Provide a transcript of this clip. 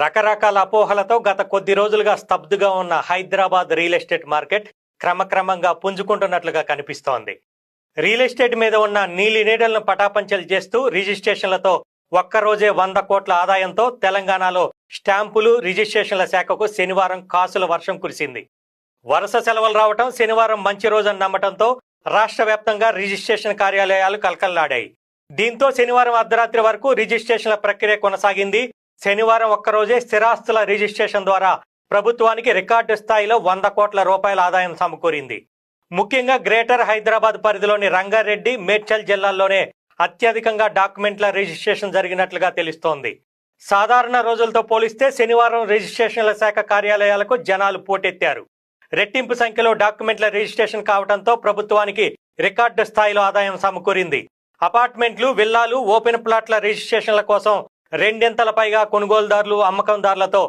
రకరకాల అపోహలతో గత కొద్ది రోజులుగా స్తబ్దుగా ఉన్న హైదరాబాద్ రియల్ ఎస్టేట్ మార్కెట్ క్రమక్రమంగా పుంజుకుంటున్నట్లుగా కనిపిస్తోంది. రియల్ ఎస్టేట్ మీద ఉన్న నీలి నీడలను పటాపంచలు చేస్తూ రిజిస్ట్రేషన్లతో ఒక్కరోజే 100 కోట్ల ఆదాయంతో తెలంగాణలో స్టాంపులు రిజిస్ట్రేషన్ల శాఖకు శనివారం కాసుల వర్షం కురిసింది. వరుస సెలవులు రావటం, శనివారం మంచి రోజని నమ్మటంతో రాష్ట్ర వ్యాప్తంగా రిజిస్ట్రేషన్ కార్యాలయాలు కలకల్లాడాయి. దీంతో శనివారం అర్ధరాత్రి వరకు రిజిస్ట్రేషన్ల ప్రక్రియ కొనసాగింది. శనివారం ఒక్కరోజే స్థిరాస్తుల రిజిస్ట్రేషన్ ద్వారా ప్రభుత్వానికి రికార్డు స్థాయిలో 100 కోట్ల రూపాయల ఆదాయం సమకూరింది. ముఖ్యంగా గ్రేటర్ హైదరాబాద్ పరిధిలోని రంగారెడ్డి, మేడ్చల్ జిల్లాల్లోనే అత్యధికంగా డాక్యుమెంట్ల రిజిస్ట్రేషన్ జరిగినట్లుగా తెలుస్తోంది. సాధారణ రోజులతో పోలిస్తే శనివారం రిజిస్ట్రేషన్ల శాఖ కార్యాలయాలకు జనాలు పోటెత్తారు. రెట్టింపు సంఖ్యలో డాక్యుమెంట్ల రిజిస్ట్రేషన్ కావడంతో ప్రభుత్వానికి రికార్డు స్థాయిలో ఆదాయం సమకూరింది. అపార్ట్మెంట్లు, విల్లాలు, ఓపెన్ ప్లాట్ల రిజిస్ట్రేషన్ల కోసం రెండింతల పైగా కొనుగోలుదారులు, అమ్మకందారులతో